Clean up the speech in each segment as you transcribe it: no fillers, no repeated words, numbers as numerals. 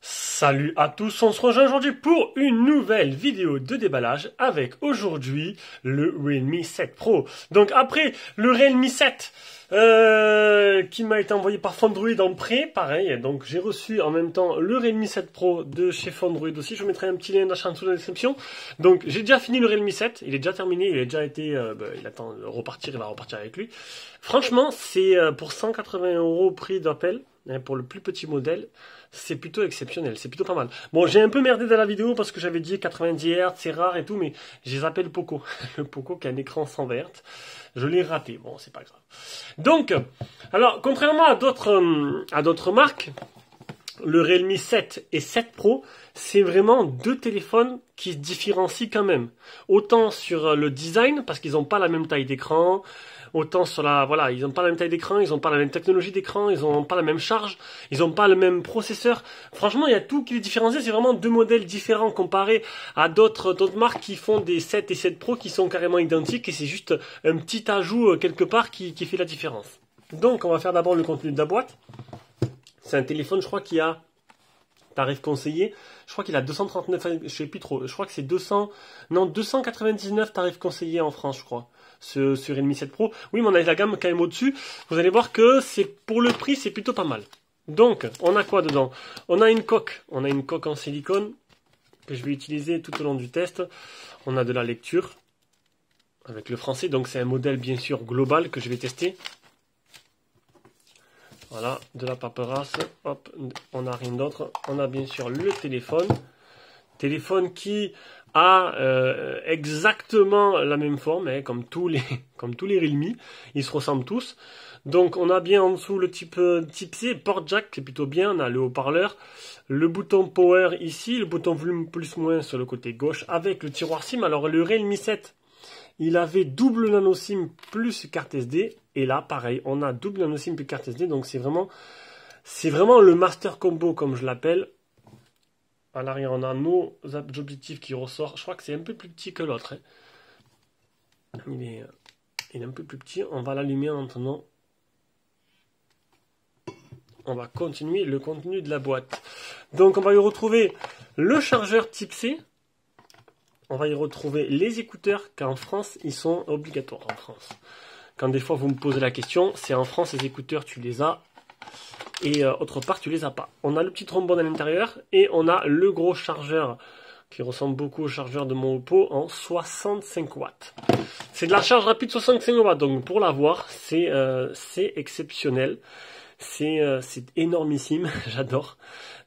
Salut à tous, on se rejoint aujourd'hui pour une nouvelle vidéo de déballage avec aujourd'hui le Realme 7 Pro. Donc après le Realme 7 qui m'a été envoyé par Fondroid en prêt, pareil, donc j'ai reçu en même temps le Realme 7 Pro de chez Fondroid aussi, je vous mettrai un petit lien d'achat en dessous dans la description. Donc j'ai déjà fini le Realme 7, il est déjà terminé, il a déjà été, il attend de repartir, il va repartir avec lui. Franchement c'est pour 180 € prix d'Apple. Pour le plus petit modèle, c'est plutôt exceptionnel, c'est plutôt pas mal. Bon, j'ai un peu merdé dans la vidéo parce que j'avais dit 90 Hz, c'est rare et tout, mais j'ai zappé le Poco. Le Poco qui a un écran 100 Hz. Je l'ai raté, bon, c'est pas grave. Donc, alors, contrairement à d'autres marques, le Realme 7 et 7 Pro, c'est vraiment deux téléphones qui se différencient quand même. Autant sur le design, parce qu'ils n'ont pas la même taille d'écran, autant sur voilà, ils n'ont pas la même taille d'écran, ils n'ont pas la même technologie d'écran, ils n'ont pas la même charge, ils n'ont pas le même processeur. Franchement, il y a tout qui les différencie. C'est vraiment deux modèles différents comparés à d'autres marques qui font des 7 et 7 Pro qui sont carrément identiques et c'est juste un petit ajout quelque part qui fait la différence. Donc, on va faire d'abord le contenu de la boîte. C'est un téléphone, je crois, qui a tarif conseillé. Je crois qu'il a 239, je sais plus trop. Je crois que c'est 299 tarifs conseillés en France, je crois. Sur Realme 7 Pro. Oui, mais on a la gamme quand même au-dessus. Vous allez voir que pour le prix, c'est plutôt pas mal. Donc, on a quoi dedans? On a une coque. On a une coque en silicone que je vais utiliser tout au long du test. On a de la lecture avec le français. Donc, c'est un modèle bien sûr global que je vais tester. Voilà, de la paperasse. Hop, on n'a rien d'autre. On a bien sûr le téléphone. Téléphone qui a exactement la même forme, hein, comme tous les Realme, ils se ressemblent tous. Donc on a bien en dessous le type C, port jack, c'est plutôt bien, on a le haut-parleur, le bouton power ici, le bouton volume plus-moins sur le côté gauche, avec le tiroir SIM. Alors le Realme 7, il avait double nano SIM plus carte SD, et là pareil, on a double nano SIM plus carte SD, donc c'est vraiment le master combo comme je l'appelle. À l'arrière, on a nos objectifs qui ressortent. Je crois que c'est un peu plus petit que l'autre. Hein. Il est un peu plus petit. On va l'allumer en attendant. On va continuer le contenu de la boîte. Donc, on va y retrouver le chargeur type C. On va y retrouver les écouteurs, car en France, ils sont obligatoires en France. Quand des fois, vous me posez la question, c'est en France, les écouteurs, tu les as. Et autre part, tu les as pas. On a le petit trombone à l'intérieur et on a le gros chargeur qui ressemble beaucoup au chargeur de mon Oppo en 65 watts. C'est de la charge rapide 65 watts, donc pour l'avoir, c'est exceptionnel. C'est énormissime, j'adore.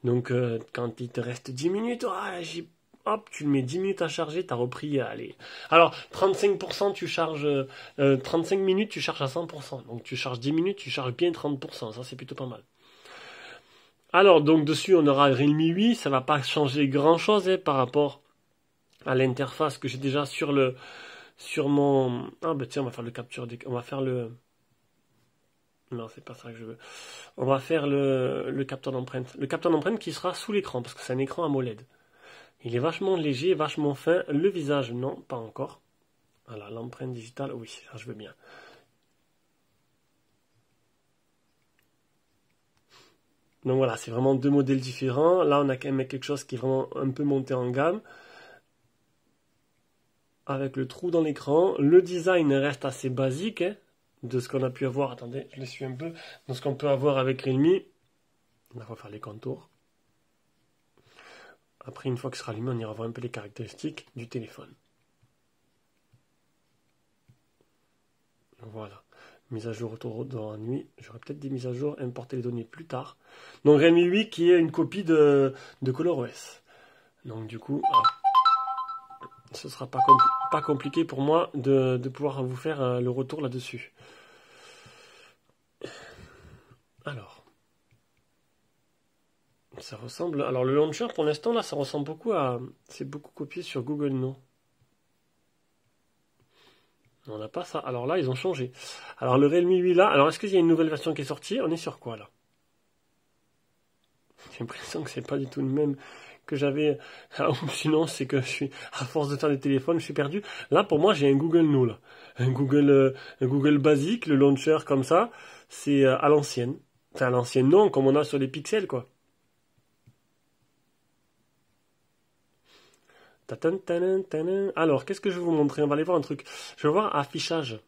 Donc quand il te reste 10 minutes, hop, tu le mets 10 minutes à charger, tu as repris, allez. Alors, 35%, tu charges, 35 minutes, tu charges à 100%. Donc, tu charges 10 minutes, tu charges bien 30%. Ça, c'est plutôt pas mal. Alors, donc, dessus, on aura Realme 8. Ça va pas changer grand-chose, hein, par rapport à l'interface que j'ai déjà sur mon... Ah, bah, tiens, on va faire le capture d'écran. On va faire le... Non, c'est pas ça que je veux. On va faire le capteur d'empreinte. Le capteur d'empreinte qui sera sous l'écran, parce que c'est un écran AMOLED. Il est vachement léger, vachement fin. Le visage, non, pas encore. Voilà, l'empreinte digitale, oui, ça je veux bien. Donc voilà, c'est vraiment deux modèles différents. Là, on a quand même quelque chose qui est vraiment un peu monté en gamme. Avec le trou dans l'écran. Le design reste assez basique, hein, de ce qu'on a pu avoir. Attendez, je les suis un peu. De ce qu'on peut avoir avec Realme. On va refaire les contours. Après, une fois qu'il sera allumé, on ira voir un peu les caractéristiques du téléphone. Voilà. Mise à jour autour dans la nuit. J'aurai peut-être des mises à jour, importer les données plus tard. Donc Realme 8 qui est une copie de ColorOS. Donc du coup, ce sera pas compliqué pour moi de pouvoir vous faire le retour là-dessus. Alors. Ça ressemble... Alors le launcher pour l'instant là ça ressemble beaucoup à... C'est beaucoup copié sur Google No. On n'a pas ça. Alors là ils ont changé. Alors le Realme 8 là... Alors est-ce qu'il y a une nouvelle version qui est sortie? On est sur quoi là? J'ai l'impression que c'est pas du tout le même que j'avais. Sinon, c'est que je suis, à force de faire des téléphones, je suis perdu. Là, pour moi, j'ai un Google No, là. Un Google basique, le launcher comme ça. C'est à l'ancienne. Enfin, à l'ancienne, non, comme on a sur les Pixels, quoi. Alors, qu'est-ce que je vais vous montrer? On va aller voir un truc. Je vais voir affichage.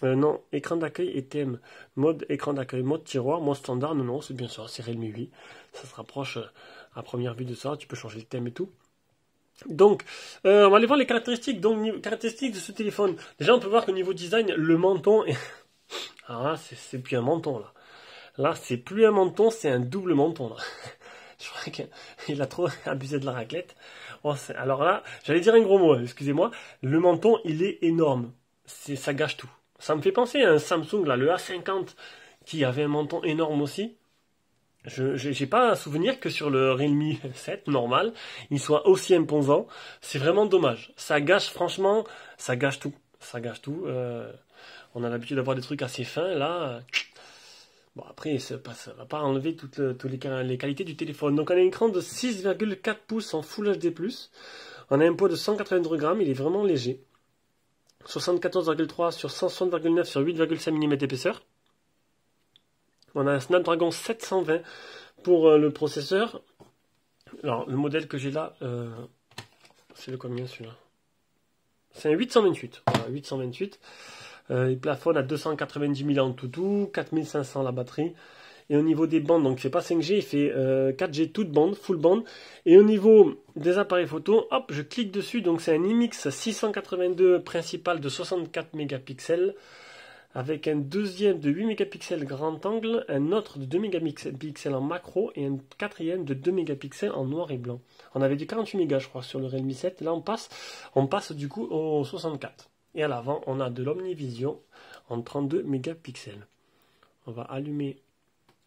Non, écran d'accueil et thème. Mode écran d'accueil, mode tiroir, mode standard. Non, non, c'est bien ça, c'est Realme 8. Ça se rapproche à première vue de ça. Tu peux changer le thème et tout. Donc, on va aller voir les caractéristiques. Donc, caractéristiques de ce téléphone. Déjà, on peut voir qu'au niveau design, le menton est... Alors là, c'est plus un menton, là. Là, c'est plus un menton, c'est un double menton, là. Je crois qu'il a trop abusé de la raclette. Oh, alors là, j'allais dire un gros mot, excusez-moi. Le menton, il est énorme. Ça gâche tout. Ça me fait penser à un Samsung, là, le A50, qui avait un menton énorme aussi. Je n'ai pas un souvenir que sur le Realme 7 normal, il soit aussi imposant. C'est vraiment dommage. Ça gâche, franchement, ça gâche tout. Ça gâche tout. On a l'habitude d'avoir des trucs assez fins, là. Bon, après, ça ne va pas enlever toutes les qualités du téléphone. Donc, on a un écran de 6,4 pouces en Full HD+. On a un poids de 182 grammes, il est vraiment léger. 74,3 sur 160,9 sur 8,5 mm d'épaisseur. On a un Snapdragon 720 pour le processeur. Alors, le modèle que j'ai là, c'est le combien celui-là? C'est un 828. Voilà, 828. Il plafonne à 290 000 en tout, 4500 la batterie. Et au niveau des bandes, donc il fait pas 5G, il fait 4G toute bande, full bande. Et au niveau des appareils photo, hop, je clique dessus. Donc c'est un IMX 682 principal de 64 mégapixels. Avec un deuxième de 8 mégapixels grand angle, un autre de 2 mégapixels en macro et un quatrième de 2 mégapixels en noir et blanc. On avait du 48 mégas je crois sur le Realme 7, là on passe du coup au 64. Et à l'avant on a de l'Omnivision en 32 mégapixels. On va allumer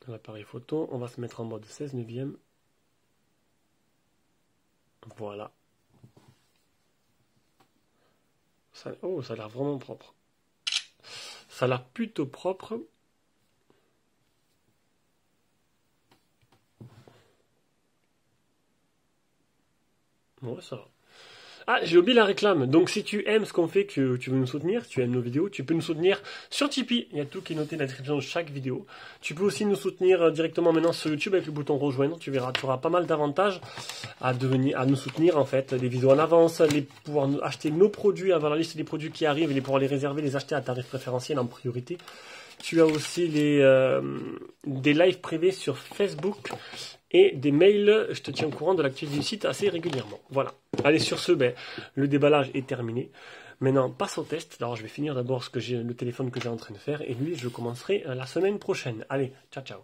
l'appareil photo, on va se mettre en mode 16 neuvième. Voilà. Ça a l'air vraiment propre. Ça a l'air plutôt propre. Ouais, ça va. Ah, j'ai oublié la réclame. Donc, si tu aimes ce qu'on fait, que tu veux nous soutenir, si tu aimes nos vidéos, tu peux nous soutenir sur Tipeee. Il y a tout qui est noté dans la description de chaque vidéo. Tu peux aussi nous soutenir directement maintenant sur YouTube avec le bouton rejoindre. Tu verras, tu auras pas mal d'avantages à nous soutenir, en fait. Des vidéos en avance, pouvoir acheter nos produits, avoir la liste des produits qui arrivent, et pouvoir les réserver, les acheter à tarif préférentiel en priorité. Tu as aussi des lives privés sur Facebook et des mails. Je te tiens au courant de l'activité du site assez régulièrement. Voilà. Allez, sur ce, le déballage est terminé. Maintenant, passe au test. Alors, je vais finir d'abord le téléphone que j'ai en train de faire. Et lui, je commencerai la semaine prochaine. Allez, ciao, ciao.